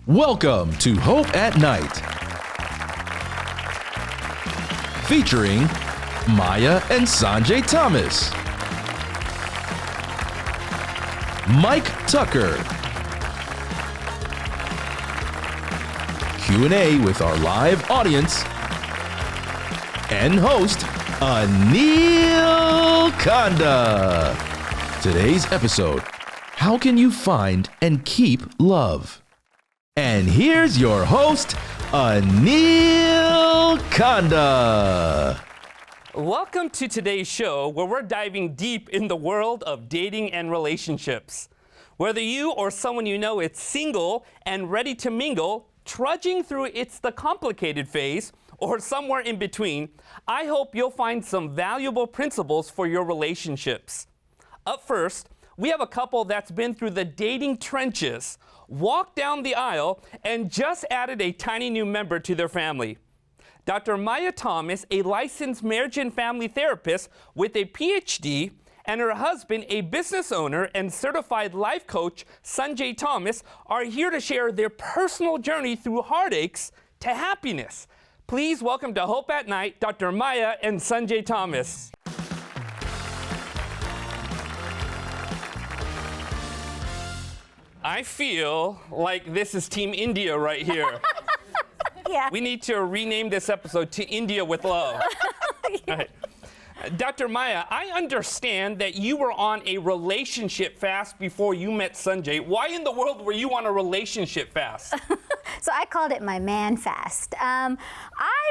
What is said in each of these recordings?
Welcome to Hope at Night, featuring Maya and Sanjay Thomas, Mike Tucker, Q&A with our live audience, and host Anil Kanda. Today's episode, how can you find and keep love? And here's your host, Anil Kanda. Welcome to today's show, where we're diving deep in the world of dating and relationships. Whether you or someone you know is single and ready to mingle, trudging through the complicated phase, or somewhere in between, I hope you'll find some valuable principles for your relationships. Up first, we have a couple that's been through the dating trenches, walked down the aisle, and just added a tiny new member to their family. Dr. Maya Thomas, a licensed marriage and family therapist with a PhD, and her husband, a business owner and certified life coach, Sanjay Thomas, are here to share their personal journey through heartaches to happiness. Please welcome to Hope at Night, Dr. Maya and Sanjay Thomas. I feel like this is Team India right here. Yeah. We need to rename this episode to India with Love. Yeah. All right. Dr. Maya, I understand that you were on a relationship fast before you met Sanjay. Why in the world were you on a relationship fast? So I called it my man fast. I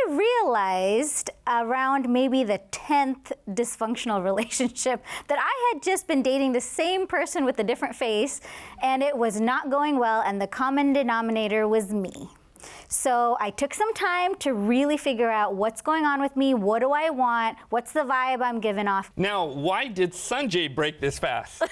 realized around maybe the 10th dysfunctional relationship that I had just been dating the same person with a different face, and it was not going well, and the common denominator was me. So I took some time to really figure out what's going on with me, what do I want, what's the vibe I'm giving off. Now, why did Sanjay break this fast?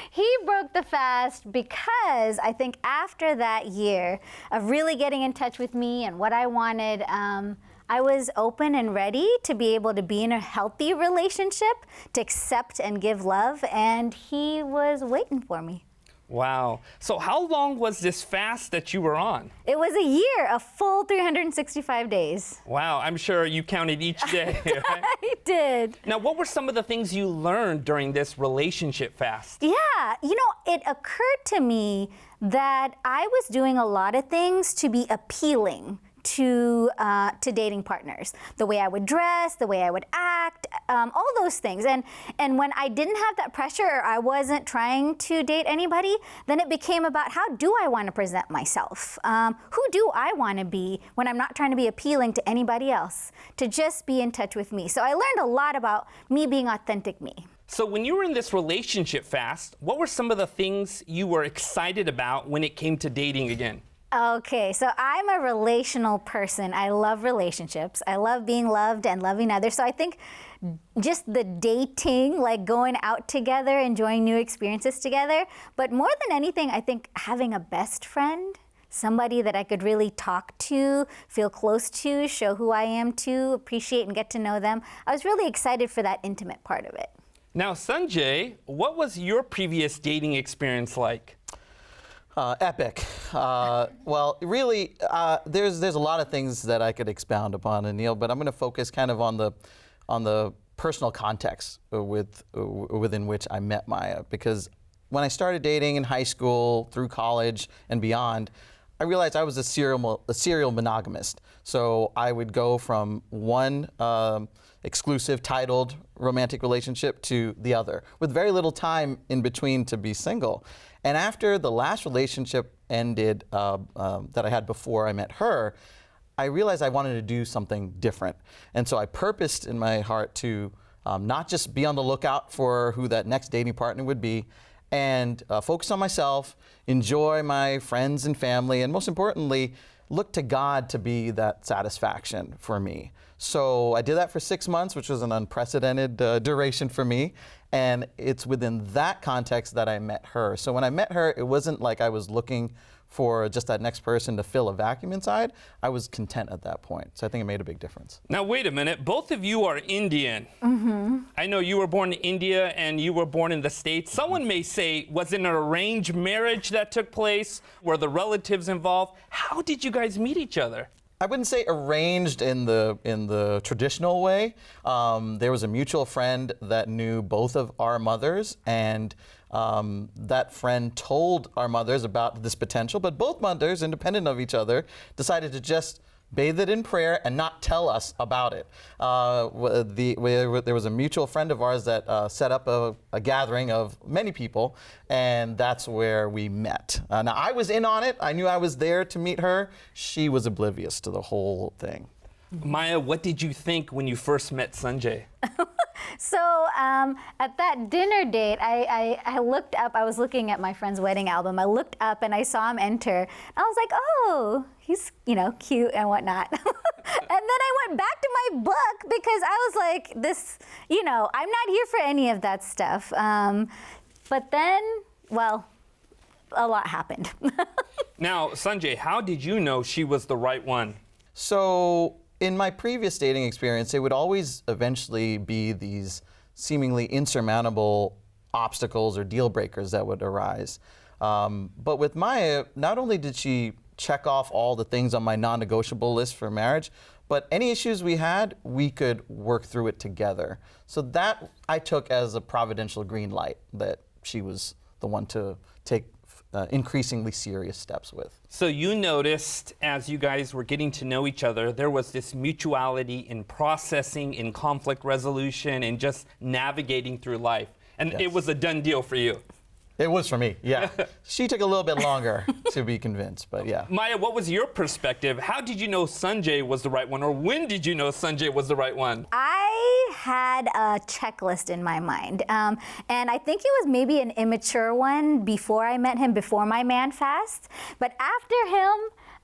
He broke the fast because I think after that year of really getting in touch with me and what I wanted, I was open and ready to be able to be in a healthy relationship, to accept and give love, and he was waiting for me. Wow. So how long was this fast that you were on? It was a year, a full 365 days. Wow, I'm sure you counted each day, right? I did. Now, what were some of the things you learned during this relationship fast? Yeah, it occurred to me that I was doing a lot of things to be appealing to dating partners. The way I would dress, the way I would act, all those things. And when I didn't have that pressure, or I wasn't trying to date anybody, then it became about how do I want to present myself? Who do I want to be when I'm not trying to be appealing to anybody else? To just be in touch with me. So I learned a lot about me being authentic me. So when you were in this relationship fast, what were some of the things you were excited about when it came to dating again? Okay, so I'm a relational person. I love relationships. I love being loved and loving others. So I think just the dating, like going out together, enjoying new experiences together. But more than anything, I think having a best friend, somebody that I could really talk to, feel close to, show who I am to, appreciate and get to know them. I was really excited for that intimate part of it. Now, Sanjay, what was your previous dating experience like? Epic. Well, really, there's a lot of things that I could expound upon, Anil, but I'm going to focus kind of on the personal context within which I met Maya, because when I started dating in high school, through college, and beyond, I realized I was a serial monogamist. So I would go from one exclusive, titled romantic relationship to the other, with very little time in between to be single. And after the last relationship ended that I had before I met her, I realized I wanted to do something different. And so I purposed in my heart to not just be on the lookout for who that next dating partner would be, and focus on myself, enjoy my friends and family, and most importantly, look to God to be that satisfaction for me. So I did that for 6 months, which was an unprecedented duration for me. And it's within that context that I met her. So when I met her, it wasn't like I was looking for just that next person to fill a vacuum inside, I was content at that point. So I think it made a big difference. Now, wait a minute. Both of you are Indian. Mm-hmm. I know you were born in India and you were born in the States. Someone may say, was it an arranged marriage that took place? Were the relatives involved? How did you guys meet each other? I wouldn't say arranged in the traditional way. There was a mutual friend that knew both of our mothers, and that friend told our mothers about this potential, but both mothers, independent of each other, decided to just bathe it in prayer and not tell us about it. There was a mutual friend of ours that set up a gathering of many people, and that's where we met. Now, I was in on it. I knew I was there to meet her. She was oblivious to the whole thing. Maya, what did you think when you first met Sanjay? So at that dinner date, I looked up, I was looking at my friend's wedding album. I looked up and I saw him enter. I was like, oh, he's, cute and whatnot. And then I went back to my book because I was like, I'm not here for any of that stuff. But then, well, a lot happened. Now, Sanjay, how did you know she was the right one? So, in my previous dating experience, it would always eventually be these seemingly insurmountable obstacles or deal breakers that would arise. But with Maya, not only did she check off all the things on my non-negotiable list for marriage, but any issues we had, we could work through it together. So that I took as a providential green light that she was the one to take increasingly serious steps with. So you noticed as you guys were getting to know each other, there was this mutuality in processing, in conflict resolution, and just navigating through life. And Yes. It was a done deal for you. It was for me, yeah. She took a little bit longer to be convinced, but yeah. Maya, what was your perspective? How did you know Sanjay was the right one, or when did you know Sanjay was the right one? I had a checklist in my mind, and I think it was maybe an immature one before I met him, before my man fast. But after him,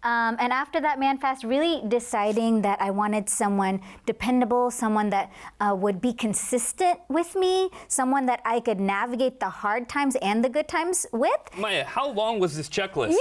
and after that man fast, really deciding that I wanted someone dependable, someone that would be consistent with me, someone that I could navigate the hard times and the good times with. Maya, how long was this checklist?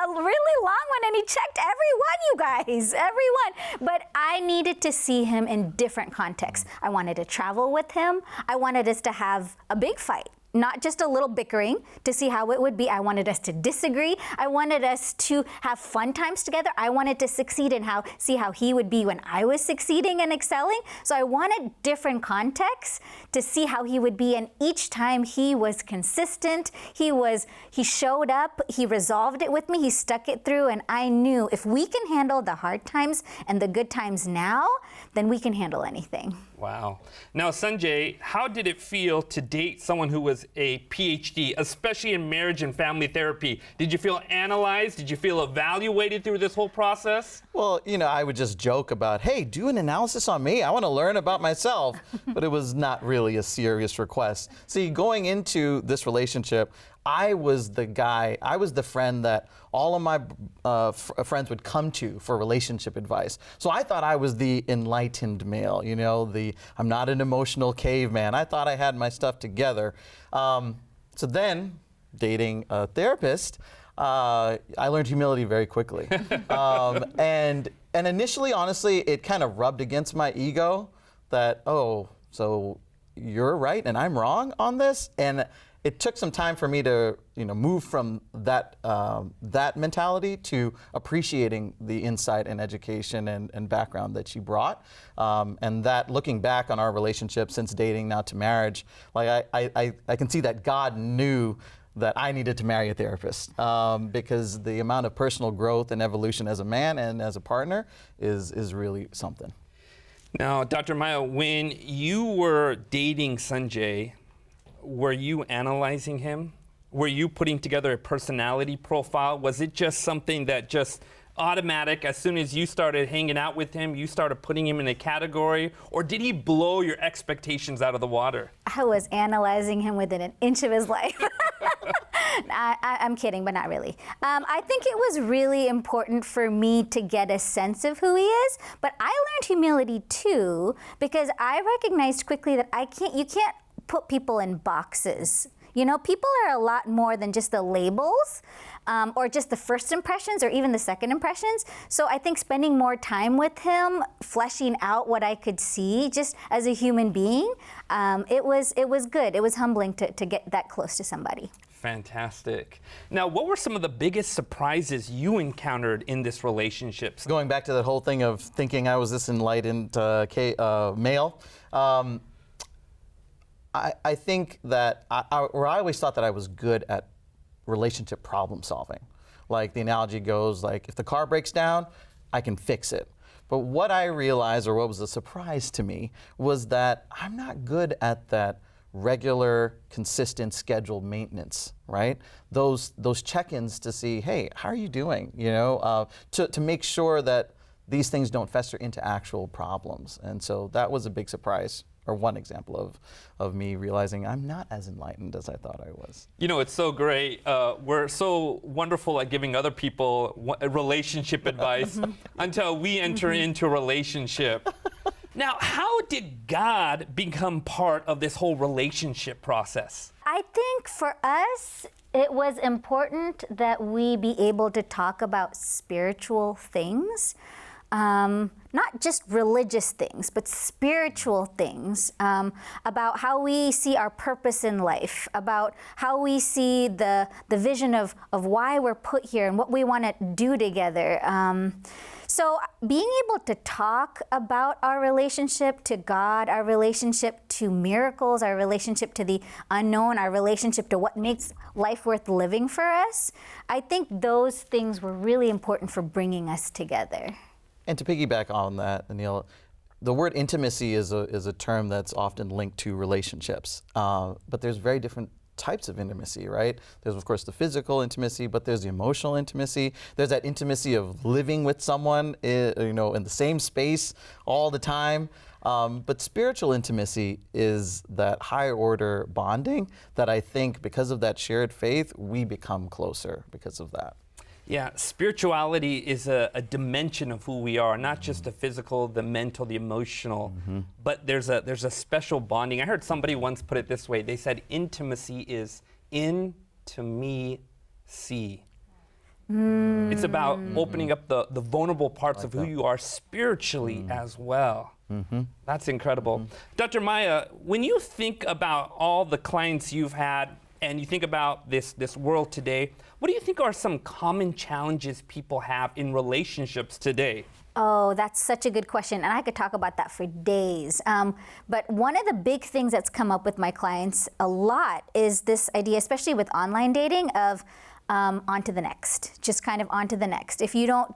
A really long one, and he checked every one, you guys, every one. But I needed to see him in different contexts. I wanted to travel with him. I wanted us to have a big fight. Not just a little bickering to see how it would be. I wanted us to disagree. I wanted us to have fun times together. I wanted to succeed and see how he would be when I was succeeding and excelling. So I wanted different contexts to see how he would be. And each time he was consistent. He showed up. He resolved it with me. He stuck it through. And I knew if we can handle the hard times and the good times now, then we can handle anything. Wow. Now, Sanjay, how did it feel to date someone who was a PhD, especially in marriage and family therapy? Did you feel analyzed? Did you feel evaluated through this whole process? Well, I would just joke about, hey, do an analysis on me. I want to learn about myself. But it was not really a serious request. See, going into this relationship, I was the friend that all of my friends would come to for relationship advice. So I thought I was the enlightened male, I'm not an emotional caveman. I thought I had my stuff together. So then, dating a therapist, I learned humility very quickly. And initially, honestly, it kind of rubbed against my ego that, oh, so you're right and I'm wrong on this? And it took some time for me to, move from that mentality to appreciating the insight and education and background that she brought, and that looking back on our relationship since dating now to marriage, like I can see that God knew that I needed to marry a therapist, because the amount of personal growth and evolution as a man and as a partner is really something. Now, Dr. Maya, when you were dating Sanjay, were you analyzing him? Were you putting together a personality profile? Was it just something that just automatic, as soon as you started hanging out with him, you started putting him in a category? Or did he blow your expectations out of the water? I was analyzing him within an inch of his life. I'm kidding, but not really. I think it was really important for me to get a sense of who he is, but I learned humility too, because I recognized quickly that you can't put people in boxes. You know, people are a lot more than just the labels or just the first impressions or even the second impressions. So I think spending more time with him, fleshing out what I could see just as a human being, it was good. It was humbling to get that close to somebody. Fantastic. Now, what were some of the biggest surprises you encountered in this relationship? Going back to that whole thing of thinking I was this enlightened male, I think that I always thought that I was good at relationship problem solving. Like the analogy goes, like if the car breaks down, I can fix it. But what I realized, or what was a surprise to me, was that I'm not good at that regular, consistent, scheduled maintenance, right? Those check-ins to see, hey, how are you doing? You know, to make sure that these things don't fester into actual problems. And so that was a big surprise, or one example of me realizing I'm not as enlightened as I thought I was. You know, it's so great. We're so wonderful at giving other people relationship advice until we enter into a relationship. Now, how did God become part of this whole relationship process? I think for us, it was important that we be able to talk about spiritual things. Not just religious things, but spiritual things, about how we see our purpose in life, about how we see the vision of why we're put here and what we want to do together. So being able to talk about our relationship to God, our relationship to miracles, our relationship to the unknown, our relationship to what makes life worth living for us, I think those things were really important for bringing us together. And to piggyback on that, Anil, the word intimacy is a term that's often linked to relationships, but there's very different types of intimacy, right? There's of course the physical intimacy, but there's the emotional intimacy. There's that intimacy of living with someone, in the same space all the time. But spiritual intimacy is that higher order bonding that I think because of that shared faith, we become closer because of that. Yeah, spirituality is a dimension of who we are, not just the physical, the mental, the emotional, but there's a special bonding. I heard somebody once put it this way. They said intimacy is in to me see. It's about opening up the vulnerable parts of who you are spiritually as well. That's incredible. Dr. Maya, when you think about all the clients you've had and you think about this world today, what do you think are some common challenges people have in relationships today? Oh, that's such a good question, and I could talk about that for days. But one of the big things that's come up with my clients a lot is this idea, especially with online dating, of on to the next, just kind of on to the next. If you don't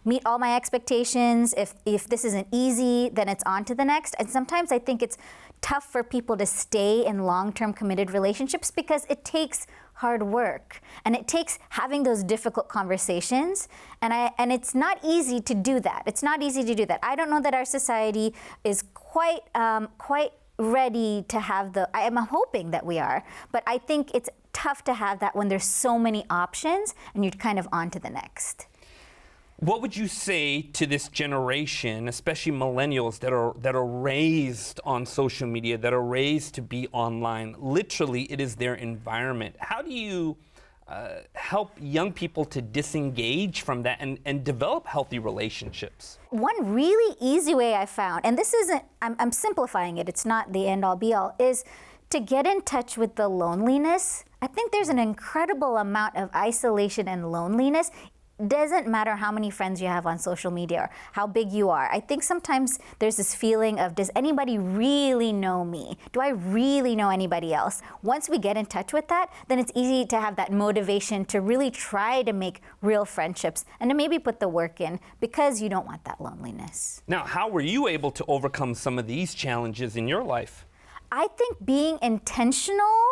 meet all my expectations, if this isn't easy, then it's on to the next. And sometimes I think it's tough for people to stay in long-term committed relationships because it takes hard work and it takes having those difficult conversations, and it's not easy to do that. It's not easy to do that. I don't know that our society is quite ready to have I'm hoping that we are, but I think it's tough to have that when there's so many options and you're kind of on to the next. What would you say to this generation, especially millennials that are raised on social media, that are raised to be online? Literally, it is their environment. How do you help young people to disengage from that and develop healthy relationships? One really easy way I found, and this isn't, I'm simplifying it, it's not the end all be all, is to get in touch with the loneliness. I think there's an incredible amount of isolation and loneliness. Doesn't matter how many friends you have on social media or how big you are. I think sometimes there's this feeling of, does anybody really know me? Do I really know anybody else? Once we get in touch with that, then it's easy to have that motivation to really try to make real friendships and to maybe put the work in because you don't want that loneliness. Now, how were you able to overcome some of these challenges in your life? I think being intentional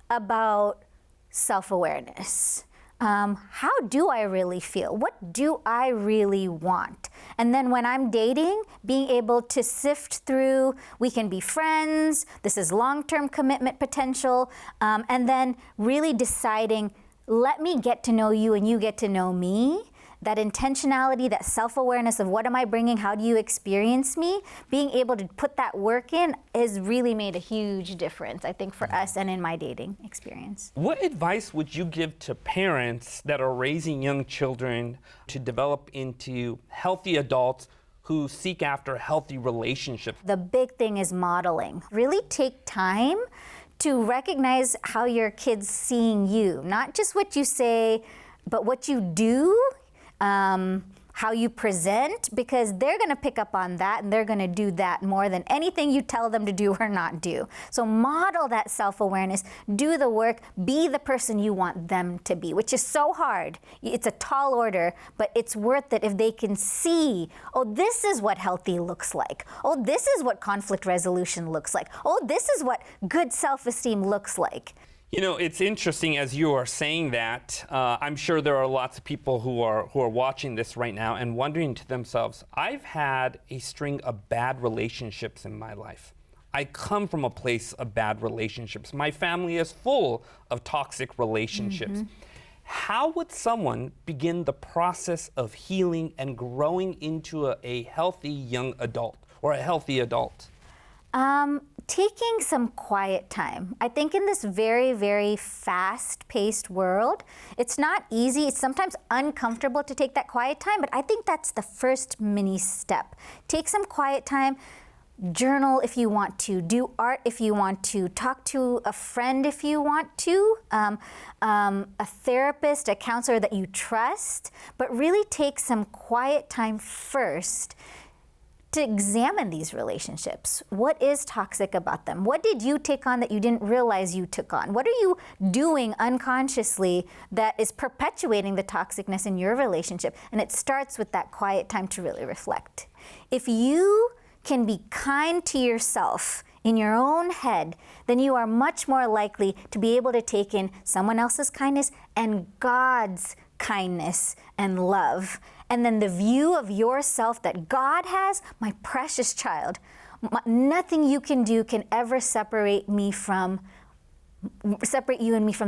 about self-awareness. How do I really feel? What do I really want? And then when I'm dating, being able to sift through, we can be friends, this is long-term commitment potential, and then really deciding, let me get to know you and you get to know me, that intentionality, that self-awareness of what am I bringing, how do you experience me, being able to put that work in has really made a huge difference, I think, for us and in my dating experience. What advice would you give to parents that are raising young children to develop into healthy adults who seek after healthy relationships? The big thing is modeling. Really take time to recognize how your kid's seeing you, not just what you say, but what you do, how you present, because they're gonna pick up on that and they're gonna do that more than anything you tell them to do or not do. So model that self-awareness, do the work, be the person you want them to be, which is so hard. It's a tall order, but it's worth it if they can see, oh, this is what healthy looks like. Oh, this is what conflict resolution looks like. Oh, this is what good self-esteem looks like. You know, it's interesting as you are saying that. I'm sure there are lots of people who are watching this right now and wondering to themselves, I've had a string of bad relationships in my life. I come from a place of bad relationships. My family is full of toxic relationships. Mm-hmm. How would someone begin the process of healing and growing into a healthy young adult or a healthy adult? Taking some quiet time. I think in this very, very fast-paced world, it's not easy. It's sometimes uncomfortable to take that quiet time, but I think that's the first mini step. Take some quiet time, journal if you want to, do art if you want to, talk to a friend if you want to, a therapist, a counselor that you trust, but really take some quiet time first to examine these relationships. What is toxic about them? What did you take on that you didn't realize you took on? What are you doing unconsciously that is perpetuating the toxicness in your relationship? And it starts with that quiet time to really reflect. If you can be kind to yourself in your own head, then you are much more likely to be able to take in someone else's kindness and God's kindness and love. And then the view of yourself that God has, my precious child, nothing you can do can ever separate you and me from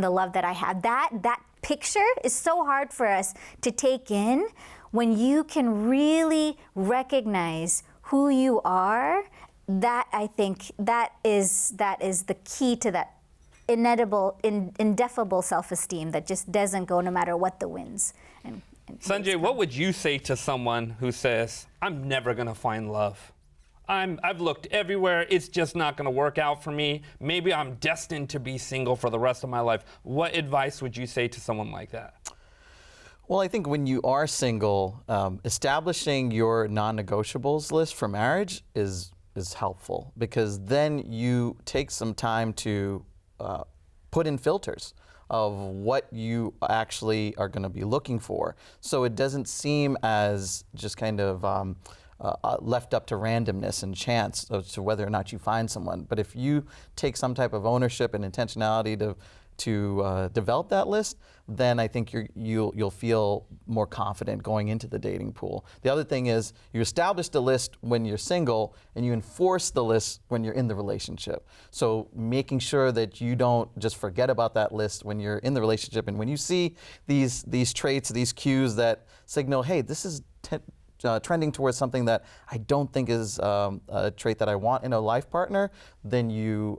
the love that I have. That picture is so hard for us to take in when you can really recognize who you are. That, I think, that is the key to that ineffable self-esteem that just doesn't go no matter what the winds. Sanjay, what would you say to someone who says, I'm never gonna find love? I've looked everywhere, it's just not gonna work out for me. Maybe I'm destined to be single for the rest of my life. What advice would you say to someone like that? Well, I think when you are single, establishing your non-negotiables list for marriage is helpful, because then you take some time to put in filters of what you actually are going to be looking for. So it doesn't seem as just kind of left up to randomness and chance as to whether or not you find someone. But if you take some type of ownership and intentionality to develop that list, then I think you'll feel more confident going into the dating pool. The other thing is you establish the list when you're single and you enforce the list when you're in the relationship. So making sure that you don't just forget about that list when you're in the relationship, and when you see these traits, these cues that signal, hey, this is trending towards something that I don't think is a trait that I want in a life partner, then you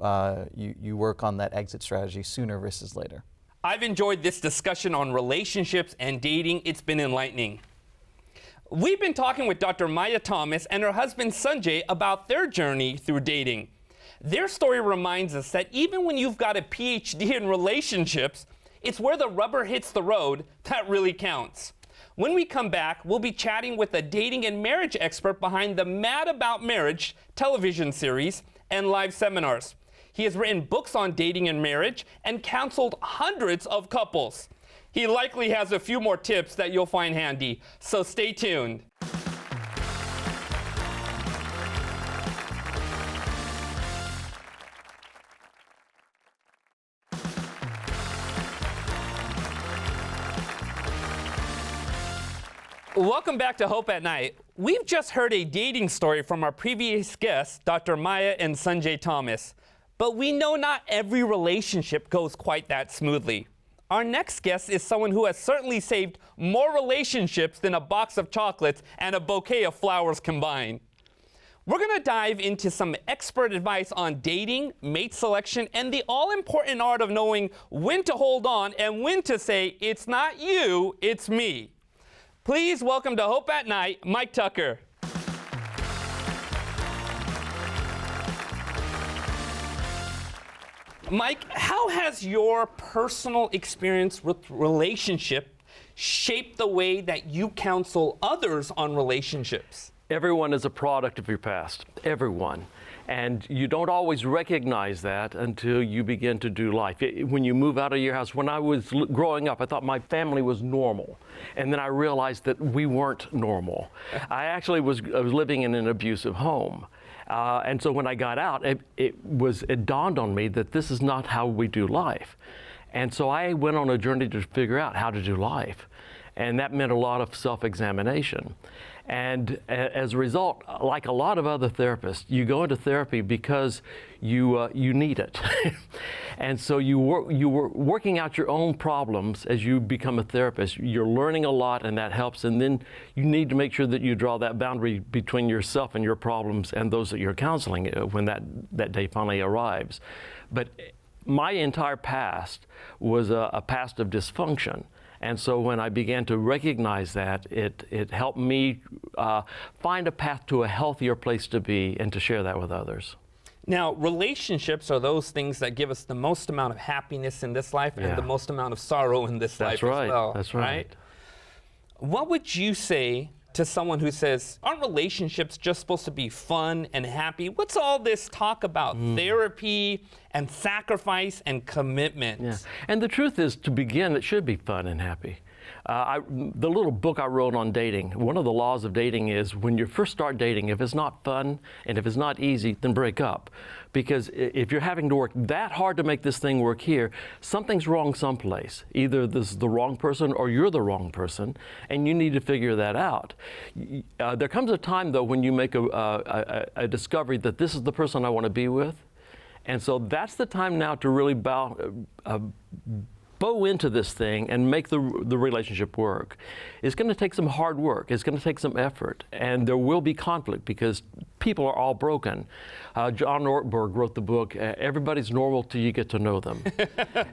work on that exit strategy sooner versus later. I've enjoyed this discussion on relationships and dating. It's been enlightening. We've been talking with Dr. Maya Thomas and her husband Sanjay about their journey through dating. Their story reminds us that even when you've got a PhD in relationships, it's where the rubber hits the road that really counts. When we come back, we'll be chatting with a dating and marriage expert behind the Mad About Marriage television series and live seminars. He has written books on dating and marriage and counseled hundreds of couples. He likely has a few more tips that you'll find handy, so stay tuned. Welcome back to Hope at Night. We've just heard a dating story from our previous guests, Dr. Maya and Sanjay Thomas. But we know not every relationship goes quite that smoothly. our next guest is someone who has certainly saved more relationships than a box of chocolates and a bouquet of flowers combined. We're going to dive into some expert advice on dating, mate selection, and the all-important art of knowing when to hold on and when to say, it's not you, it's me. Please welcome to Hope at Night, Mike Tucker. Mike, how has your personal experience with relationship shaped the way that you counsel others on relationships? Everyone is a product of your past, everyone. And you don't always recognize that until you begin to do life. When you move out of your house, when I was growing up, I thought my family was normal. And then I realized that we weren't normal. I actually was living in an abusive home. And so when I got out, it dawned on me that this is not how we do life. And so I went on a journey to figure out how to do life. And that meant a lot of self-examination. And as a result, like a lot of other therapists, you go into therapy because you need it. And so you were working out your own problems as you become a therapist. You're learning a lot, and that helps. And then you need to make sure that you draw that boundary between yourself and your problems and those that you're counseling when that day finally arrives. But my entire past was a past of dysfunction. And so when I began to recognize that, it helped me find a path to a healthier place to be and to share that with others. Now, relationships are those things that give us the most amount of happiness in this life and the most amount of sorrow in this life as well. That's right. What would you say to someone who says, aren't relationships just supposed to be fun and happy? What's all this talk about therapy and sacrifice and commitment? Yeah. And the truth is, to begin, it should be fun and happy. The little book I wrote on dating, one of the laws of dating is when you first start dating, if it's not fun and if it's not easy, then break up. Because if you're having to work that hard to make this thing work here, something's wrong someplace. Either this is the wrong person or you're the wrong person, and you need to figure that out. There comes a time, though, when you make a discovery that this is the person I want to be with. And so that's the time now to really bow into this thing and make the relationship work. It's going to take some hard work. It's going to take some effort. And there will be conflict because people are all broken. John Ortberg wrote the book, Everybody's Normal Till You Get to Know Them.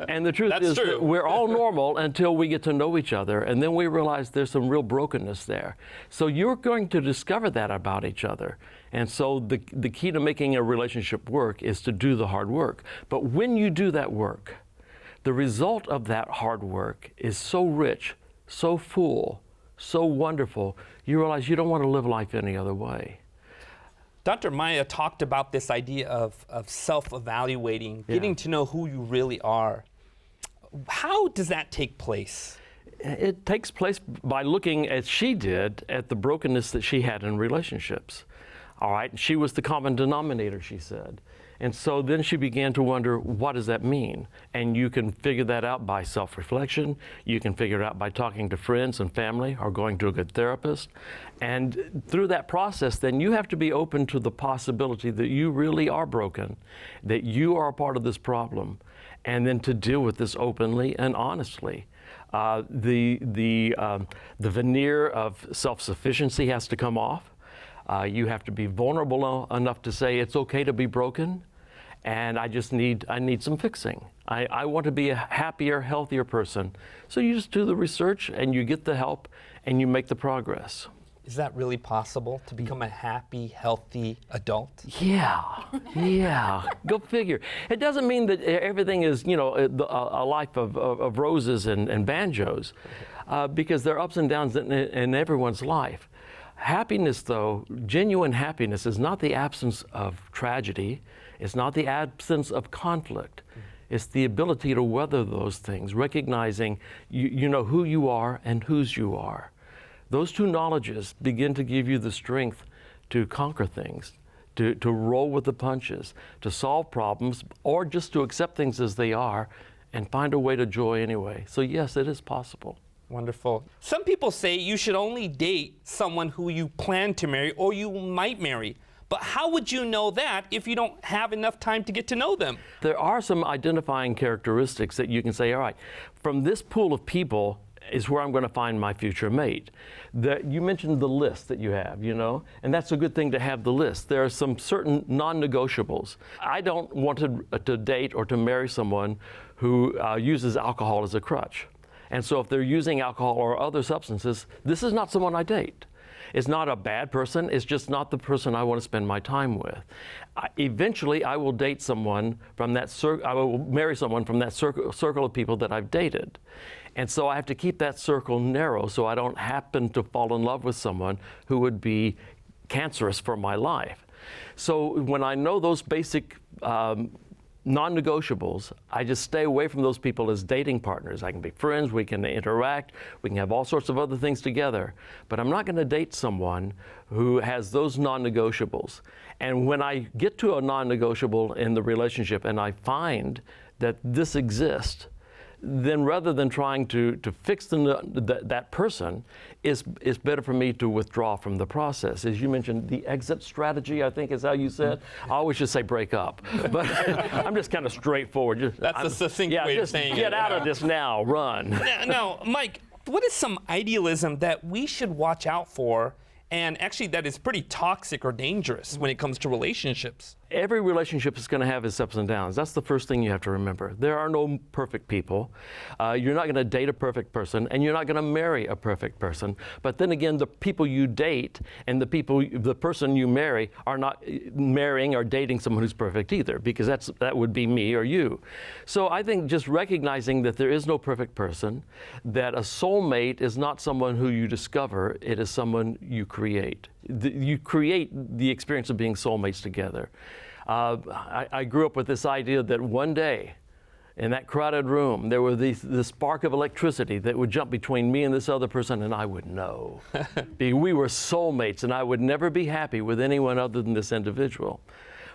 And the truth is that we're all normal until we get to know each other. And then we realize there's some real brokenness there. So you're going to discover that about each other. And so the key to making a relationship work is to do the hard work. But when you do that work, the result of that hard work is so rich, so full, so wonderful, you realize you don't want to live life any other way. Dr. Maya talked about this idea of self-evaluating, getting to know who you really are. How does that take place? It takes place by looking, as she did, at the brokenness that she had in relationships. All right, she was the common denominator, she said. And so then she began to wonder, what does that mean? And you can figure that out by self-reflection. You can figure it out by talking to friends and family or going to a good therapist. And through that process, then you have to be open to the possibility that you really are broken, that you are a part of this problem, and then to deal with this openly and honestly. The veneer of self-sufficiency has to come off. You have to be vulnerable enough to say it's okay to be broken, and I need some fixing. I want to be a happier, healthier person. So you just do the research and you get the help and you make the progress. Is that really possible, to become a happy, healthy adult? Yeah. Go figure. It doesn't mean that everything is, a life of roses and banjos, because there are ups and downs in everyone's life. Happiness, though, genuine happiness, is not the absence of tragedy. It's not the absence of conflict. It's the ability to weather those things, recognizing you know who you are and whose you are. Those two knowledges begin to give you the strength to conquer things, to roll with the punches, to solve problems, or just to accept things as they are and find a way to joy anyway. So yes, it is possible. Wonderful. Some people say you should only date someone who you plan to marry or you might marry. But how would you know that if you don't have enough time to get to know them? There are some identifying characteristics that you can say, all right, from this pool of people is where I'm going to find my future mate. You mentioned the list that you have, and that's a good thing to have the list. There are some certain non-negotiables. I don't want to date or to marry someone who uses alcohol as a crutch. And so if they're using alcohol or other substances, this is not someone I date. It's not a bad person, it's just not the person I want to spend my time with. Eventually, I will date someone from that I will marry someone from that circle of people that I've dated. And so I have to keep that circle narrow so I don't happen to fall in love with someone who would be cancerous for my life. So when I know those basic non-negotiables, I just stay away from those people as dating partners. I can be friends, we can interact, we can have all sorts of other things together, but I'm not going to date someone who has those non-negotiables. And when I get to a non-negotiable in the relationship and I find that this exists, then rather than trying to fix that person, it's better for me to withdraw from the process. As you mentioned, the exit strategy, I think is how you said. I always just say break up, but I'm just kind of straightforward. That's a succinct way of saying it. Get out of this now, run. Now, Mike, what is some idealism that we should watch out for, and actually that is pretty toxic or dangerous when it comes to relationships? Every relationship is going to have its ups and downs. That's the first thing you have to remember. There are no perfect people. You're not going to date a perfect person, and you're not going to marry a perfect person. But then again, the people you date and the person you marry are not marrying or dating someone who's perfect either, because that would be me or you. So I think just recognizing that there is no perfect person, that a soulmate is not someone who you discover, it is someone you create. You create the experience of being soulmates together. I grew up with this idea that one day in that crowded room there was this spark of electricity that would jump between me and this other person, and I would know. We were soulmates, and I would never be happy with anyone other than this individual.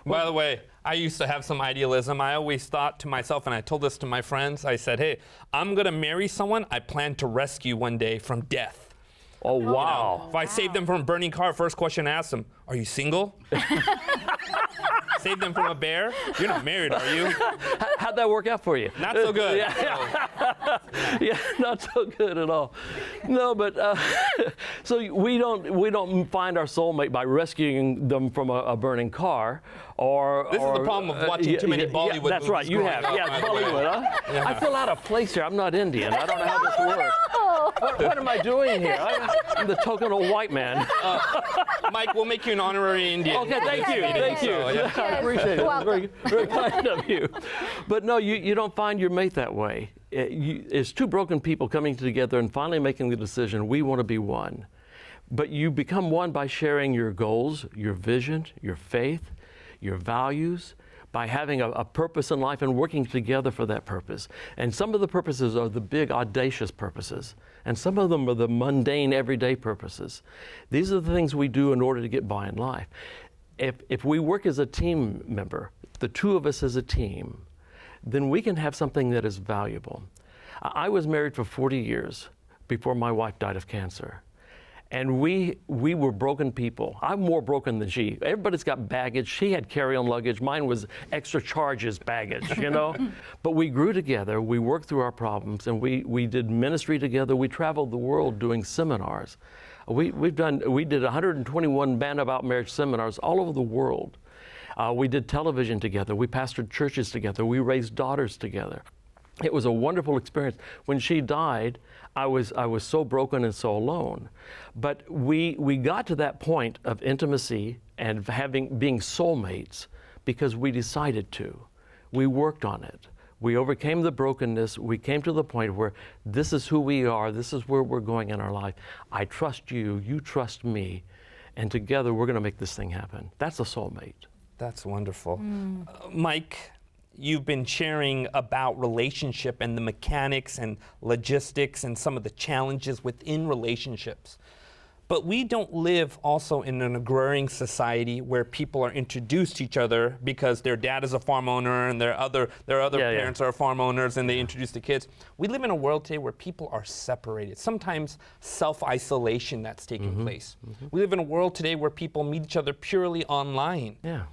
By the way, I used to have some idealism. I always thought to myself, and I told this to my friends, I said, hey, I'm going to marry someone I plan to rescue one day from death. Oh, wow. If I save them from a burning car, first question I ask them, are you single? Save them from a bear? You're not married, are you? How'd that work out for you? Not so good. Yeah, not so good at all. No, but so we don't find our soulmate by rescuing them from a burning car, or this is the problem of watching too many Bollywood movies. That's right. You have, Bollywood. Huh? Yeah. I feel out of place here. I'm not Indian. I don't know how this works. What am I doing here? I'm the token of white man. Mike, we'll make you an honorary Indian. Okay, thank you. Thank you. I appreciate it. Very, very kind of you. But no, you don't find your mate that way. It's two broken people coming together and finally making the decision, we want to be one. But you become one by sharing your goals, your vision, your faith, your values, by having a purpose in life and working together for that purpose. And some of the purposes are the big, audacious purposes, and some of them are the mundane, everyday purposes. These are the things we do in order to get by in life. If we work as a team member, the two of us as a team, then we can have something that is valuable. I was married for 40 years before my wife died of cancer. And we were broken people. I'm more broken than she. Everybody's got baggage. She had carry-on luggage. Mine was extra charges baggage, But we grew together. We worked through our problems, and we did ministry together. We traveled the world doing seminars. We did 121 Man About Marriage seminars all over the world. We did television together. We pastored churches together. We raised daughters together. It was a wonderful experience. When she died, I was so broken and so alone. But we got to that point of intimacy and being soulmates because we decided to. We worked on it. We overcame the brokenness. We came to the point where this is who we are. This is where we're going in our life. I trust you. You trust me. And together we're going to make this thing happen. That's a soulmate. That's wonderful. Mike, you've been sharing about relationship and the mechanics and logistics and some of the challenges within relationships. But we don't live also in an agrarian society where people are introduced to each other because their dad is a farm owner and their other parents are farm owners and they introduce the kids. We live in a world today where people are separated. Sometimes self-isolation that's taking place. We live in a world today where people meet each other purely online. Yeah.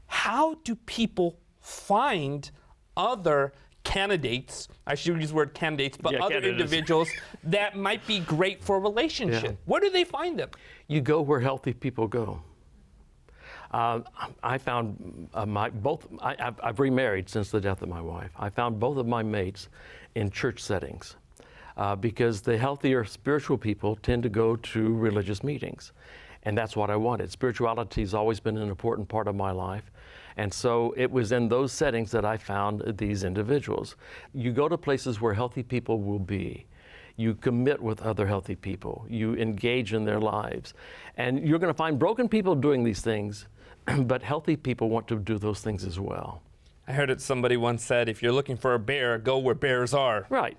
How do people find other candidates, I should use the word candidates, but other individuals that might be great for a relationship? Yeah. Where do they find them? You go where healthy people go. I found I've remarried since the death of my wife. I found both of my mates in church settings because the healthier spiritual people tend to go to religious meetings. And that's what I wanted. Spirituality has always been an important part of my life. And so it was in those settings that I found these individuals. You go to places where healthy people will be. You commit with other healthy people. You engage in their lives. And you're going to find broken people doing these things, but healthy people want to do those things as well. I heard it, somebody once said, if you're looking for a bear, go where bears are. Right.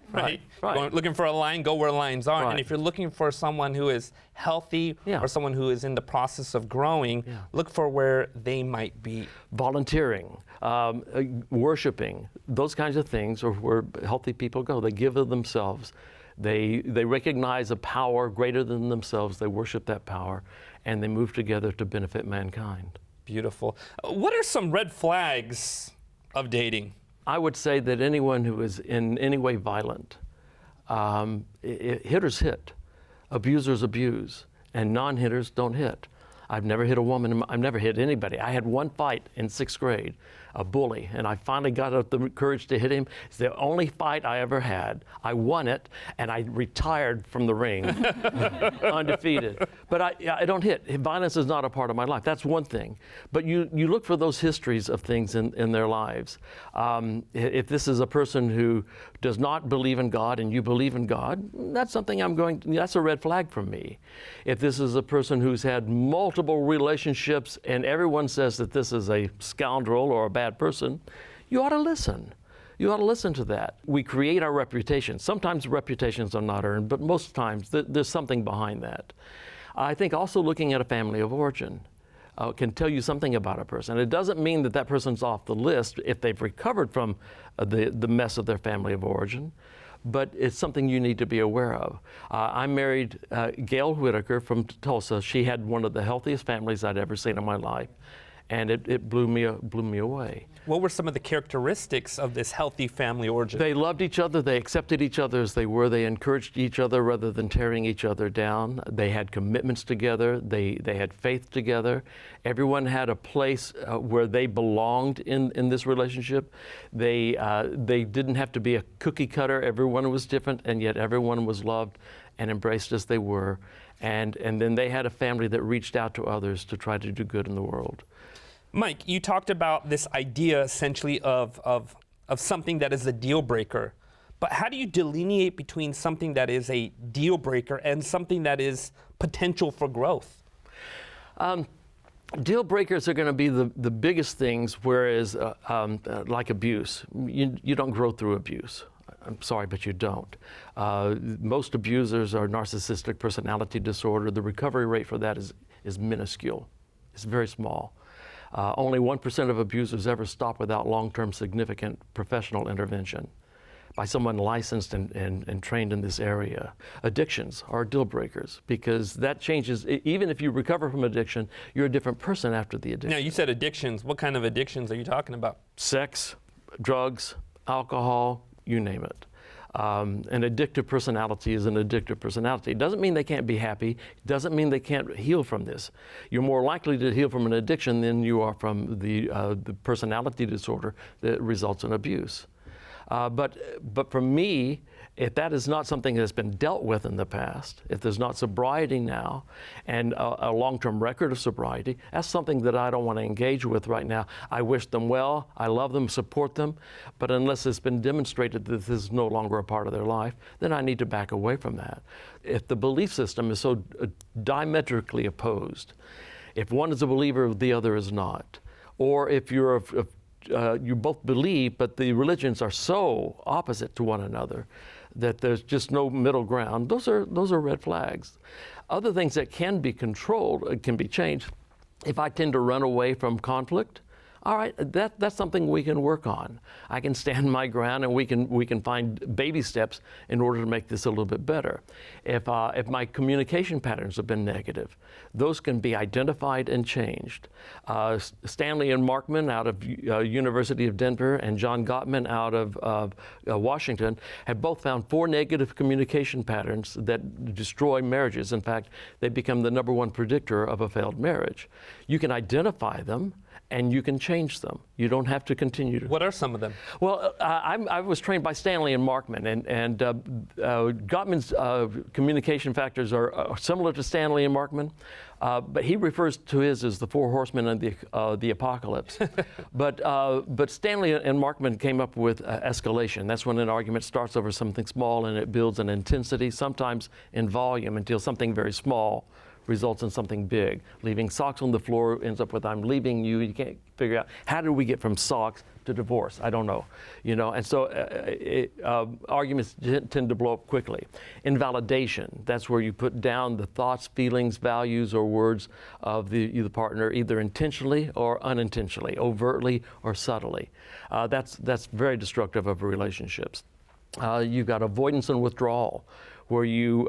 Looking for a lion, go where lions are. Right. And if you're looking for someone who is healthy or someone who is in the process of growing, look for where they might be. Volunteering, worshiping, those kinds of things are where healthy people go. They give of themselves. They recognize a power greater than themselves. They worship that power, and they move together to benefit mankind. Beautiful. What are some red flags of dating? I would say that anyone who is in any way violent, hitters hit, abusers abuse, and non-hitters don't hit. I've never hit a woman, I've never hit anybody. I had one fight in 6th grade, a bully, and I finally got up the courage to hit him. It's the only fight I ever had. I won it, and I retired from the ring, undefeated. But I don't hit. Violence is not a part of my life. That's one thing. But you look for those histories of things in their lives. If this is a person who does not believe in God and you believe in God, that's something that's a red flag for me. If this is a person who's had multiple relationships and everyone says that this is a scoundrel or a bad person, you ought to listen. You ought to listen to that. We create our reputation. Sometimes reputations are not earned, but most times there's something behind that. I think also looking at a family of origin can tell you something about a person. It doesn't mean that that person's off the list if they've recovered from the mess of their family of origin, but it's something you need to be aware of. I married Gail Whitaker from Tulsa. She had one of the healthiest families I'd ever seen in my life, and it blew me away. What were some of the characteristics of this healthy family origin? They loved each other. They accepted each other as they were. They encouraged each other rather than tearing each other down. They had commitments together. They had faith together. Everyone had a place where they belonged in this relationship. They didn't have to be a cookie cutter. Everyone was different, and yet everyone was loved and embraced as they were. And then they had a family that reached out to others to try to do good in the world. Mike, you talked about this idea essentially of something that is a deal breaker. But how do you delineate between something that is a deal breaker and something that is potential for growth? Deal breakers are going to be the biggest things, whereas like abuse, you don't grow through abuse. I'm sorry, but you don't. Most abusers are narcissistic personality disorder. The recovery rate for that is minuscule. It's very small. Only 1% of abusers ever stop without long-term significant professional intervention by someone licensed and trained in this area. Addictions are deal breakers because that changes. Even if you recover from addiction, you're a different person after the addiction. Now, you said addictions. What kind of addictions are you talking about? Sex, drugs, alcohol, you name it. An addictive personality is an addictive personality. It doesn't mean they can't be happy. It doesn't mean they can't heal from this. You're more likely to heal from an addiction than you are from the personality disorder that results in abuse. But for me, if that is not something that's been dealt with in the past, if there's not sobriety now and a long-term record of sobriety, that's something that I don't want to engage with right now. I wish them well, I love them, support them, but unless it's been demonstrated that this is no longer a part of their life, then I need to back away from that. If the belief system is so diametrically opposed, if one is a believer, the other is not, or if you both believe, but the religions are so opposite to one another, that there's just no middle ground, those are red flags. Other things that can be controlled, can be changed. If I tend to run away from conflict, all right, that's something we can work on. I can stand my ground, and we can find baby steps in order to make this a little bit better. If my communication patterns have been negative, those can be identified and changed. Stanley and Markman out of University of Denver and John Gottman out of Washington have both found 4 negative communication patterns that destroy marriages. In fact, they become the #1 predictor of a failed marriage. You can identify them, and you can change them. You don't have to continue to. What are some of them? Well, I was trained by Stanley and Markman, and Gottman's communication factors are similar to Stanley and Markman, but he refers to his as the 4 horsemen of the apocalypse. But Stanley and Markman came up with escalation. That's when an argument starts over something small and it builds in intensity, sometimes in volume, until something very small results in something big. Leaving socks on the floor ends up with "I'm leaving you." You can't figure out how did we get from socks to divorce. I don't know, And so arguments tend to blow up quickly. Invalidation. That's where you put down the thoughts, feelings, values, or words of the partner, either intentionally or unintentionally, overtly or subtly. That's very destructive of relationships. You've got avoidance and withdrawal, where you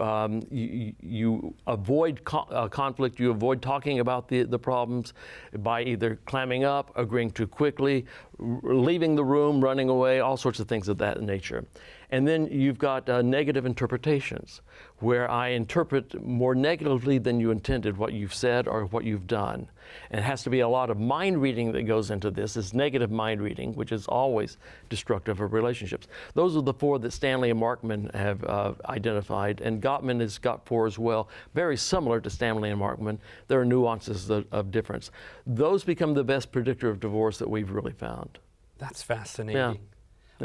avoid conflict, you avoid talking about the problems by either clamming up, agreeing too quickly, leaving the room, running away, all sorts of things of that nature. And then you've got negative interpretations, where I interpret more negatively than you intended what you've said or what you've done. And it has to be a lot of mind reading that goes into this. It's negative mind reading, which is always destructive of relationships. Those are the 4 that Stanley and Markman have identified, and Gottman has got 4 as well, very similar to Stanley and Markman. There are nuances of difference. Those become the best predictor of divorce that we've really found. That's fascinating. Yeah.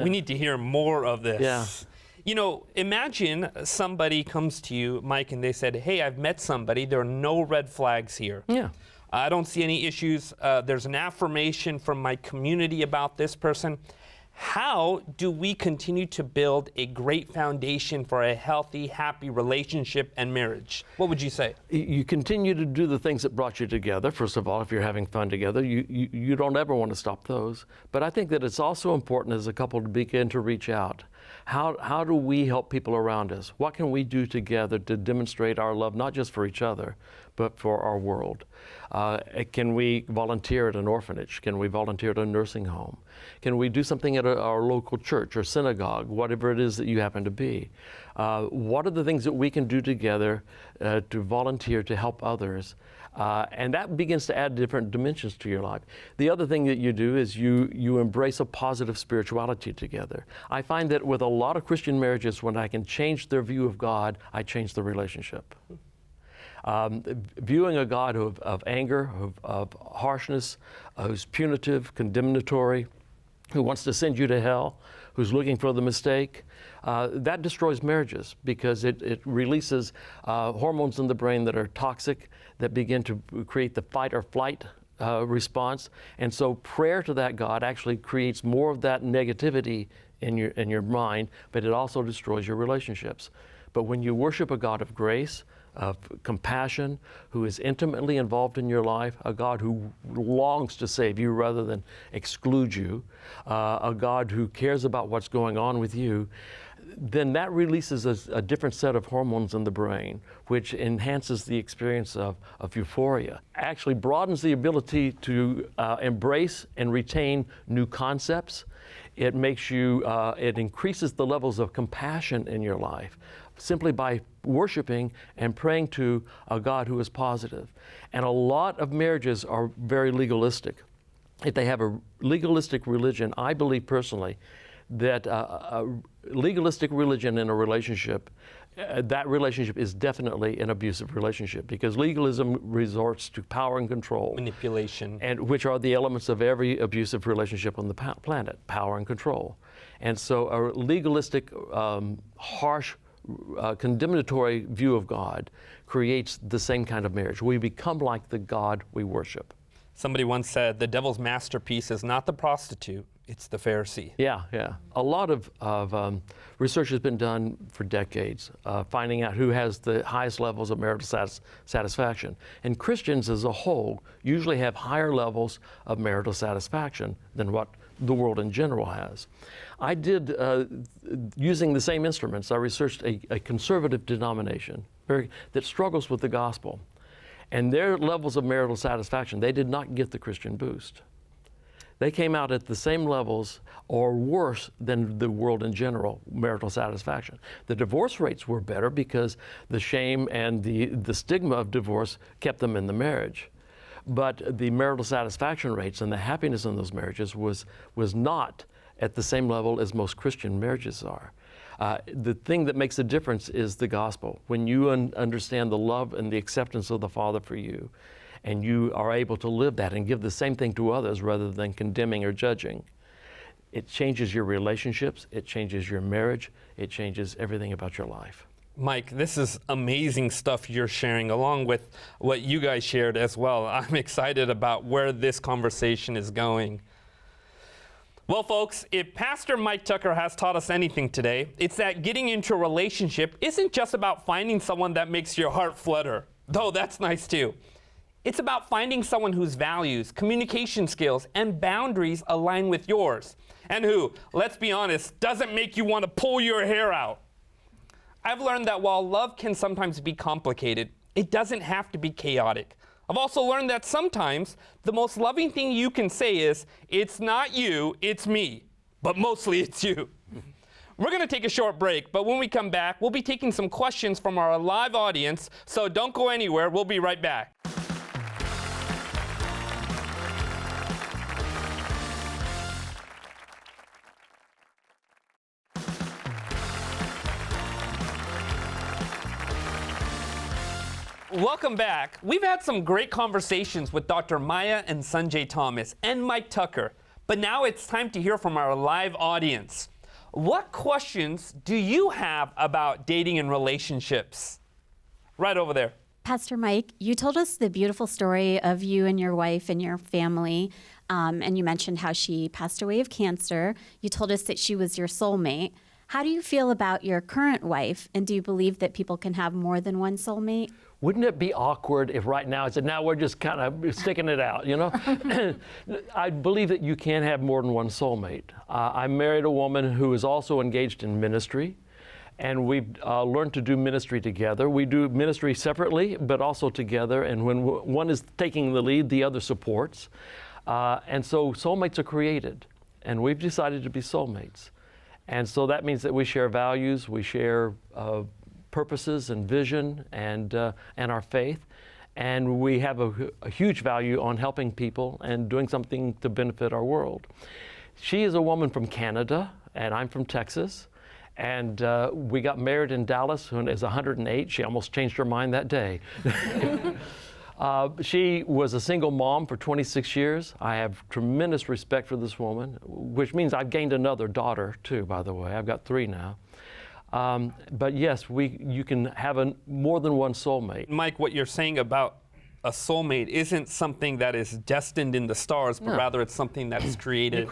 We need to hear more of this. Yeah. Imagine somebody comes to you, Mike, and they said, "Hey, I've met somebody. There are no red flags here. Yeah. I don't see any issues. There's an affirmation from my community about this person." How do we continue to build a great foundation for a healthy, happy relationship and marriage? What would you say? You continue to do the things that brought you together. First of all, if you're having fun together, you don't ever want to stop those. But I think that it's also important as a couple to begin to reach out. How do we help people around us? What can we do together to demonstrate our love, not just for each other, but for our world? Can we volunteer at an orphanage? Can we volunteer at a nursing home? Can we do something at our local church or synagogue, whatever it is that you happen to be? What are the things that we can do together to volunteer to help others? And that begins to add different dimensions to your life. The other thing that you do is you embrace a positive spirituality together. I find that with a lot of Christian marriages, when I can change their view of God, I change the relationship. Viewing a God of anger, of harshness, who's punitive, condemnatory, who wants to send you to hell, who's looking for the mistake, that destroys marriages because it releases hormones in the brain that are toxic, that begin to create the fight or flight response. And so prayer to that God actually creates more of that negativity in your mind, but it also destroys your relationships. But when you worship a God of grace, of compassion, who is intimately involved in your life, a God who longs to save you rather than exclude you, a God who cares about what's going on with you, then that releases a different set of hormones in the brain, which enhances the experience of euphoria. Actually broadens the ability to embrace and retain new concepts. It makes you, it increases the levels of compassion in your life, simply by worshiping and praying to a God who is positive. And a lot of marriages are very legalistic. If they have a legalistic religion, I believe personally that a legalistic religion in a relationship, that relationship is definitely an abusive relationship, because legalism resorts to power and control. Manipulation. And which are the elements of every abusive relationship on the planet, power and control. And so a legalistic, harsh, condemnatory view of God creates the same kind of marriage. We become like the God we worship. Somebody once said, the devil's masterpiece is not the prostitute, It's the Pharisee. Yeah, yeah. A lot of research has been done for decades, finding out who has the highest levels of marital satisfaction. And Christians as a whole usually have higher levels of marital satisfaction than what the world in general has. I did, using the same instruments, I researched a conservative denomination that struggles with the gospel. And their levels of marital satisfaction, they did not get the Christian boost. They came out at the same levels or worse than the world in general, marital satisfaction. The divorce rates were better because the shame and the stigma of divorce kept them in the marriage. But the marital satisfaction rates and the happiness in those marriages was not at the same level as most Christian marriages are. The thing that makes a difference is the gospel. When you understand the love and the acceptance of the Father for you, and you are able to live that and give the same thing to others rather than condemning or judging, it changes your relationships, it changes your marriage, it changes everything about your life. Mike, this is amazing stuff you're sharing, along with what you guys shared as well. I'm excited about where this conversation is going. Well, folks, if Pastor Mike Tucker has taught us anything today, it's that getting into a relationship isn't just about finding someone that makes your heart flutter, though that's nice too. It's about finding someone whose values, communication skills, and boundaries align with yours, and who, let's be honest, doesn't make you want to pull your hair out. I've learned that while love can sometimes be complicated, it doesn't have to be chaotic. I've also learned that sometimes the most loving thing you can say is, it's not you, it's me, but mostly it's you. We're going to take a short break, but when we come back, we'll be taking some questions from our live audience, so don't go anywhere. We'll be right back. Welcome back. We've had some great conversations with Dr. Maya and Sanjay Thomas and Mike Tucker, but now it's time to hear from our live audience. What questions do you have about dating and relationships? Right over there. Pastor Mike, you told us the beautiful story of you and your wife and your family, and you mentioned how she passed away of cancer. You told us that she was your soulmate. How do you feel about your current wife, and do you believe that people can have more than one soulmate? Wouldn't it be awkward if right now I said, now we're just kind of sticking it out, you know? I believe that you can have more than one soulmate. I married a woman who is also engaged in ministry, and we've learned to do ministry together. We do ministry separately, but also together, and when one is taking the lead, the other supports. And so soulmates are created, and we've decided to be soulmates. And so that means that we share values, we share purposes and vision and our faith, and we have a huge value on helping people and doing something to benefit our world. She is a woman from Canada, and I'm from Texas, and we got married in Dallas when she was 108. She almost changed her mind that day. She was a single mom for 26 years. I have tremendous respect for this woman, which means I've gained another daughter too, by the way. I've got 3 now. But yes, you can have more than one soulmate. Mike, what you're saying about a soulmate isn't something that is destined in the stars, but rather it's something that is created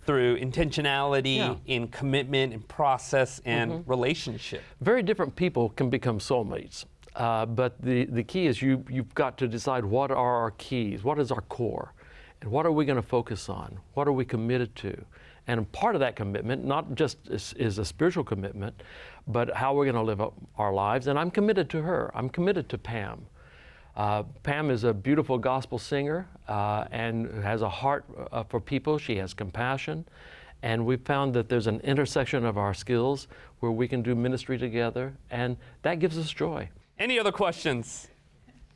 through intentionality, in commitment, in process, and relationship. Very different people can become soulmates. But the key is you've got to decide what are our keys, what is our core, and what are we going to focus on, what are we committed to. And part of that commitment, not just is a spiritual commitment, but how we're going to live our lives. And I'm committed to her. I'm committed to Pam. Pam is a beautiful gospel singer and has a heart for people. She has compassion. And we found that there's an intersection of our skills where we can do ministry together, and that gives us joy. Any other questions?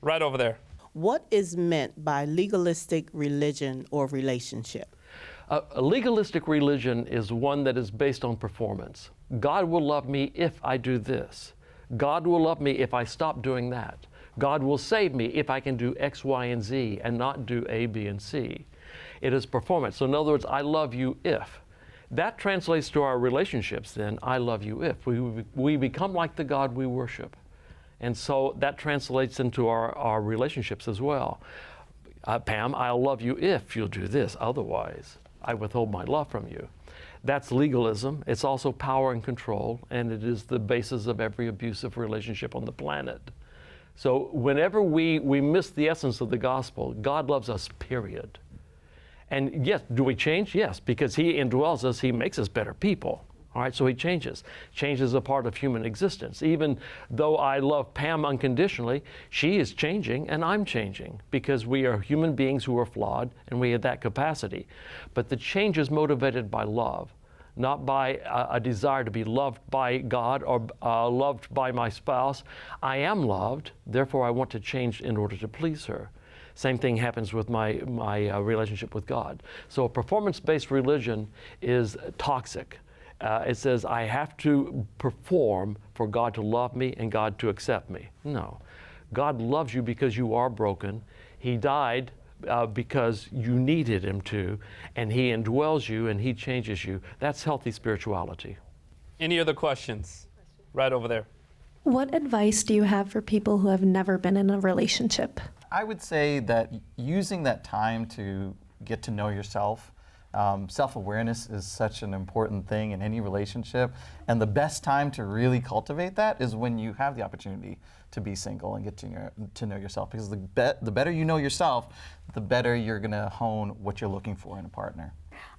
Right over there. What is meant by legalistic religion or relationship? A legalistic religion is one that is based on performance. God will love me if I do this. God will love me if I stop doing that. God will save me if I can do X, Y, and Z and not do A, B, and C. It is performance. So in other words, I love you if. That translates to our relationships then, I love you if. We become like the God we worship. And so that translates into our relationships as well. Pam, I'll love you if you'll do this, otherwise. I withhold my love from you. That's legalism. It's also power and control, and it is the basis of every abusive relationship on the planet. So whenever we miss the essence of the gospel, God loves us, period. And yes, do we change? Yes, because He indwells us, He makes us better people. All right, so He changes. Change is a part of human existence. Even though I love Pam unconditionally, she is changing and I'm changing because we are human beings who are flawed and we have that capacity. But the change is motivated by love, not by a desire to be loved by God or loved by my spouse. I am loved, therefore I want to change in order to please her. Same thing happens with my relationship with God. So a performance-based religion is toxic. It says I have to perform for God to love me and God to accept me. No. God loves you because you are broken. He died because you needed Him to, and He indwells you and He changes you. That's healthy spirituality. Any other questions? Right over there. What advice do you have for people who have never been in a relationship? I would say that using that time to get to know yourself, self-awareness is such an important thing in any relationship, and the best time to really cultivate that is when you have the opportunity to be single and get to know yourself, because the better you know yourself, the better you're going to hone what you're looking for in a partner.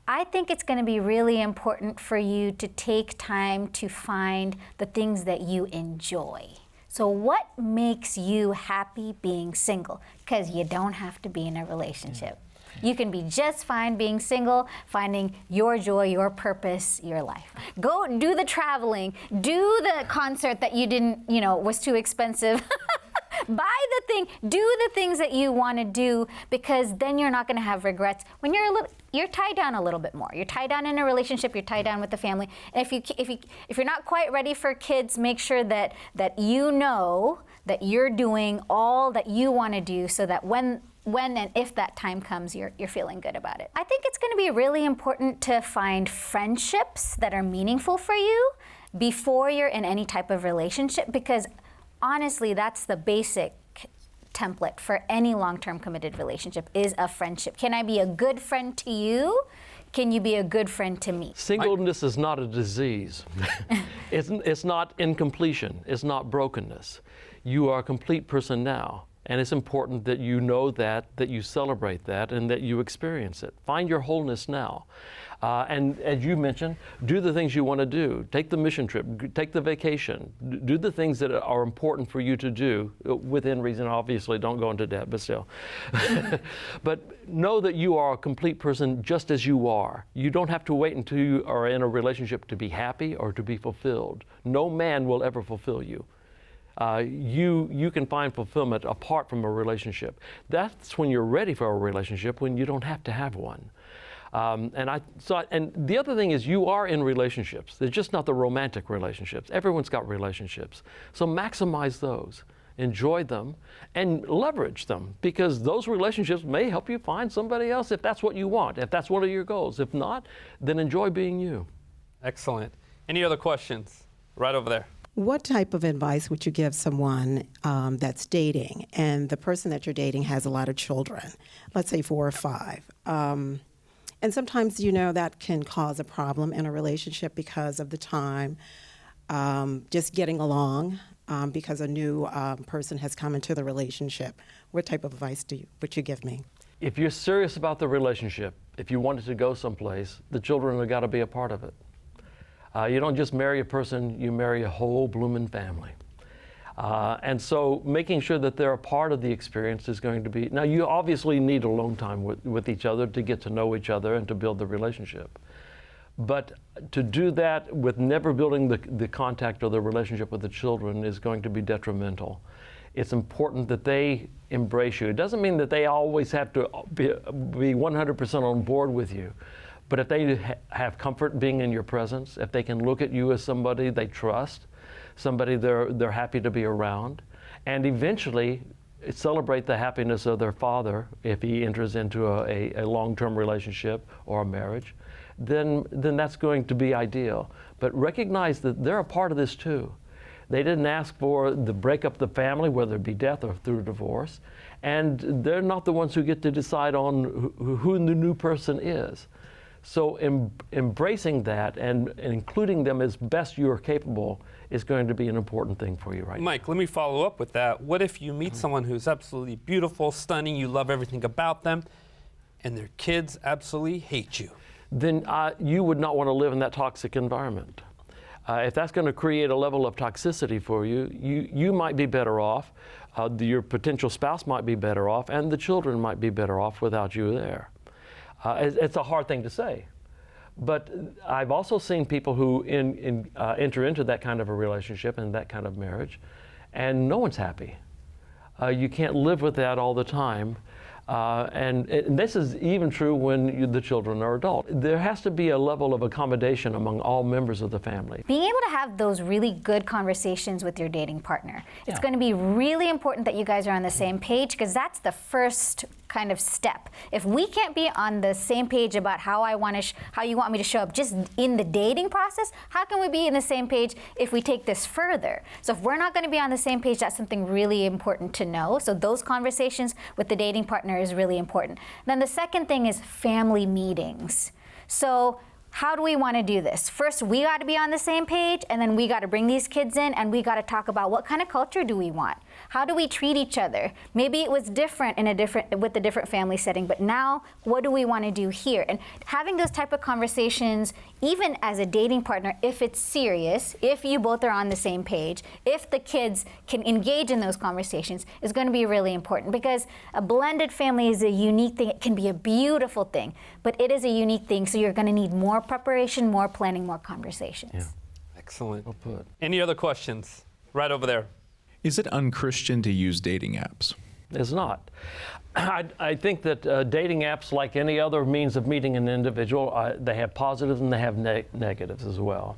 I think it's going to be really important for you to take time to find the things that you enjoy. So what makes you happy being single? Because you don't have to be in a relationship. You can be just fine being single, finding your joy, your purpose, your life. Go do the traveling, do the concert that you didn't, was too expensive. Buy the thing, do the things that you want to do, because then you're not going to have regrets. When you're tied down a little bit more. You're tied down in a relationship, you're tied down with the family. And if you're not quite ready for kids, make sure that you know that you're doing all that you want to do, so that when and if that time comes, you're feeling good about it. I think it's going to be really important to find friendships that are meaningful for you before you're in any type of relationship, because honestly, that's the basic template for any long-term committed relationship, is a friendship. Can I be a good friend to you? Can you be a good friend to me? Singleness is not a disease. It's not incompletion. It's not brokenness. You are a complete person now. And it's important that you know that you celebrate that, and that you experience it. Find your wholeness now. And as you mentioned, do the things you want to do. Take the mission trip, take the vacation, do the things that are important for you to do within reason. Obviously, don't go into debt, but still. But know that you are a complete person just as you are. You don't have to wait until you are in a relationship to be happy or to be fulfilled. No man will ever fulfill you. You can find fulfillment apart from a relationship. That's when you're ready for a relationship, when you don't have to have one. And the other thing is, you are in relationships. They're just not the romantic relationships. Everyone's got relationships. So maximize those, enjoy them, and leverage them, because those relationships may help you find somebody else if that's what you want, if that's one of your goals. If not, then enjoy being you. Excellent. Any other questions? Right over there. What type of advice would you give someone that's dating, and the person that you're dating has a lot of children, let's say 4 or 5? And sometimes, that can cause a problem in a relationship because of the time, just getting along, because a new person has come into the relationship. What type of advice would you give me? If you're serious about the relationship, if you want it to go someplace, the children have got to be a part of it. You don't just marry a person, you marry a whole blooming family. And so making sure that they're a part of the experience is going to be, now you obviously need alone time with each other to get to know each other and to build the relationship. But to do that with never building the contact or the relationship with the children is going to be detrimental. It's important that they embrace you. It doesn't mean that they always have to be 100% on board with you. But if they have comfort being in your presence, if they can look at you as somebody they trust, somebody they're happy to be around, and eventually celebrate the happiness of their father if he enters into a long-term relationship or a marriage, then that's going to be ideal. But recognize that they're a part of this too. They didn't ask for the breakup of the family, whether it be death or through divorce, and they're not the ones who get to decide on who the new person is. So embracing that and including them as best you are capable is going to be an important thing for you right now. Mike, let me follow up with that. What if you meet someone who's absolutely beautiful, stunning, you love everything about them, and their kids absolutely hate you? Then you would not want to live in that toxic environment. If that's going to create a level of toxicity for you, you might be better off, your potential spouse might be better off, and the children might be better off without you there. It's a hard thing to say. But I've also seen people who enter into that kind of a relationship and that kind of marriage, and no one's happy. You can't live with that all the time. And this is even true when the children are adult. There has to be a level of accommodation among all members of the family. Being able to have those really good conversations with your dating partner. It's going to be really important that you guys are on the same page, because that's the first kind of step. If we can't be on the same page about how you want me to show up just in the dating process, how can we be in the same page if we take this further? So if we're not going to be on the same page, that's something really important to know. So those conversations with the dating partner is really important. Then the second thing is family meetings. So how do we want to do this? First, we got to be on the same page, and then we got to bring these kids in, and we got to talk about what kind of culture do we want? How do we treat each other? Maybe it was different with a different family setting, but now what do we want to do here? And having those type of conversations, even as a dating partner, if it's serious, if you both are on the same page, if the kids can engage in those conversations, is going to be really important, because a blended family is a unique thing. It can be a beautiful thing, but it is a unique thing, so you're going to need more preparation, more planning, more conversations. Yeah. Excellent. Well put. Any other questions? Right over there. Is it unchristian to use dating apps? It's not. I think that dating apps, like any other means of meeting an individual, they have positives and they have negatives as well.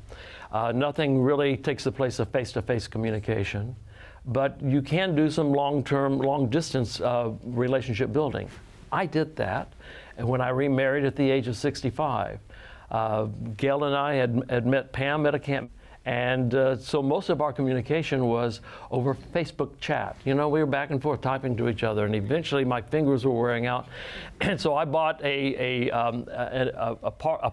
Nothing really takes the place of face-to-face communication, but you can do some long-term, long-distance relationship building. I did that, and when I remarried at the age of 65. Gail and I had met Pam at a camp. And so most of our communication was over Facebook chat. You know, we were back and forth typing to each other, and eventually my fingers were wearing out. And so I bought a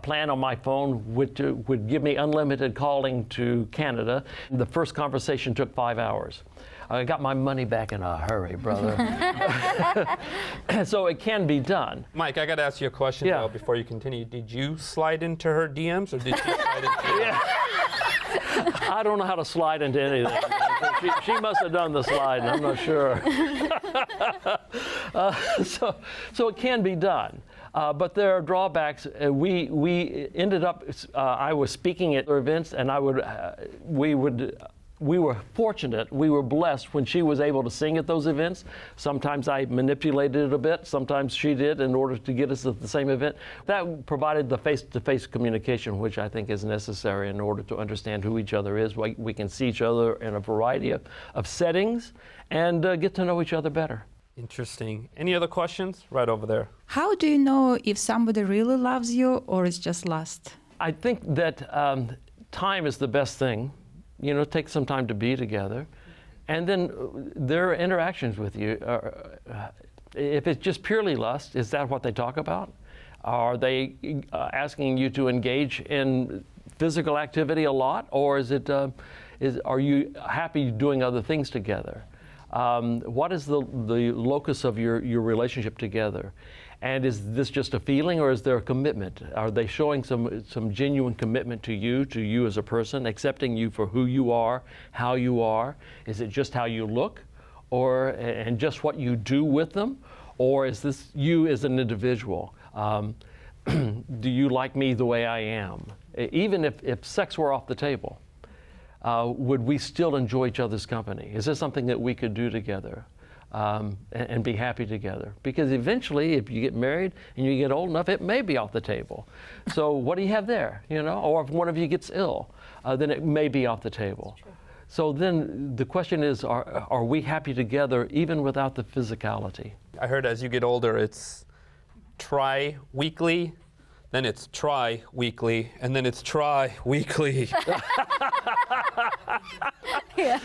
plan on my phone which would give me unlimited calling to Canada. The first conversation took 5 hours. I got my money back in a hurry, brother. So it can be done. Mike, I got to ask you a question though, before you continue. Did you slide into her DMs, or did she slide into yours? I don't know how to slide into anything. She must have done the slide, and I'm not sure. So it can be done. But there are drawbacks. We ended up, I was speaking at events, and we were fortunate, we were blessed when she was able to sing at those events. Sometimes I manipulated it a bit, sometimes she did in order to get us at the same event. That provided the face-to-face communication, which I think is necessary in order to understand who each other is. We can see each other in a variety of settings and get to know each other better. Interesting. Any other questions? Right over there. How do you know if somebody really loves you or it's just lust? I think that time is the best thing. You know, take some time to be together. And then their interactions with you, if it's just purely lust, is that what they talk about? Are they asking you to engage in physical activity a lot? Or are you happy doing other things together? What is the locus of your relationship together? And is this just a feeling, or is there a commitment? Are they showing some genuine commitment to you as a person, accepting you for who you are, how you are? Is it just how you look, and just what you do with them? Or is this you as an individual? Do you like me the way I am? Even if sex were off the table, would we still enjoy each other's company? Is this something that we could do together? And be happy together. Because eventually, if you get married and you get old enough, it may be off the table. So what do you have there, you know? Or if one of you gets ill, then it may be off the table. So then the question is, are we happy together even without the physicality? I heard as you get older, it's try weekly, then it's try weekly, and then it's try weekly. Yeah.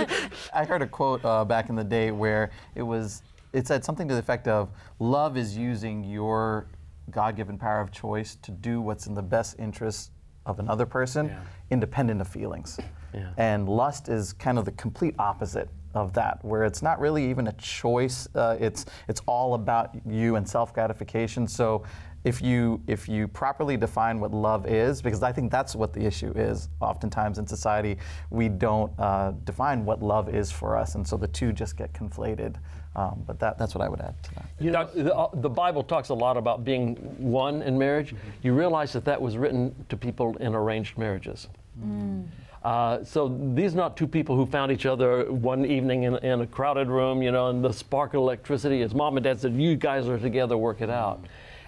I heard a quote back in the day where it said something to the effect of, love is using your God-given power of choice to do what's in the best interest of another person, independent of feelings. Yeah. And lust is kind of the complete opposite of that, where it's not really even a choice. It's all about you and self-gratification. So if you properly define what love is, because I think that's what the issue is oftentimes in society, we don't define what love is for us, and so the two just get conflated. But that's what I would add to that. You know, the Bible talks a lot about being one in marriage. You realize that was written to people in arranged marriages. So these are not two people who found each other one evening in a crowded room, you know, and the spark of electricity. As mom and dad said, you guys are together, work it out.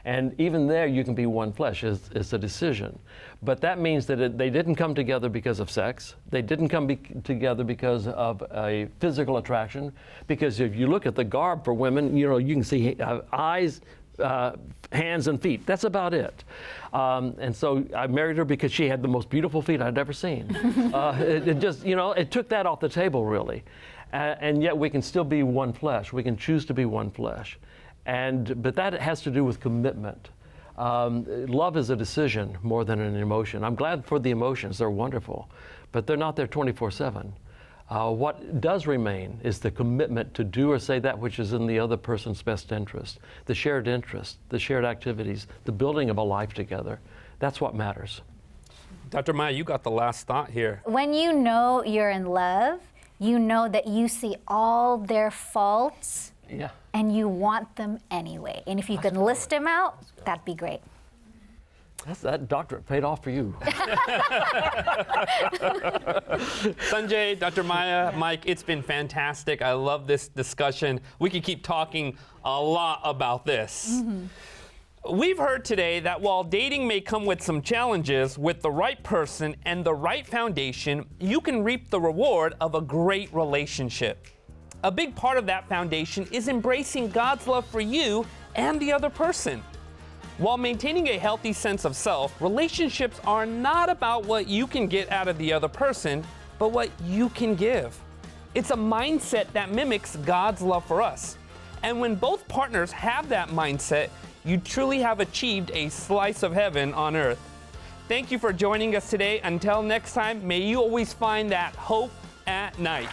And even there, you can be one flesh. It's a decision. But that means that they didn't come together because of sex. They didn't come together because of a physical attraction. Because if you look at the garb for women, you know, you can see eyes, hands and feet. That's about it. And so I married her because she had the most beautiful feet I'd ever seen. It just, you know, it took that off the table, really. And yet we can still be one flesh. We can choose to be one flesh. But that has to do with commitment. Love is a decision more than an emotion. I'm glad for the emotions. They're wonderful. But they're not there 24/7. What does remain is the commitment to do or say that which is in the other person's best interest, the shared activities, the building of a life together. That's what matters. Dr. Maya, you got the last thought here. When you know you're in love, you know that you see all their faults and you want them anyway. And if you can list them out, that'd be great. That doctorate paid off for you. Sanjay, Dr. Maya, Mike, it's been fantastic. I love this discussion. We could keep talking a lot about this. We've heard today that while dating may come with some challenges, with the right person and the right foundation, you can reap the reward of a great relationship. A big part of that foundation is embracing God's love for you and the other person. While maintaining a healthy sense of self, relationships are not about what you can get out of the other person, but what you can give. It's a mindset that mimics God's love for us. And when both partners have that mindset, you truly have achieved a slice of heaven on earth. Thank you for joining us today. Until next time, may you always find that hope at night.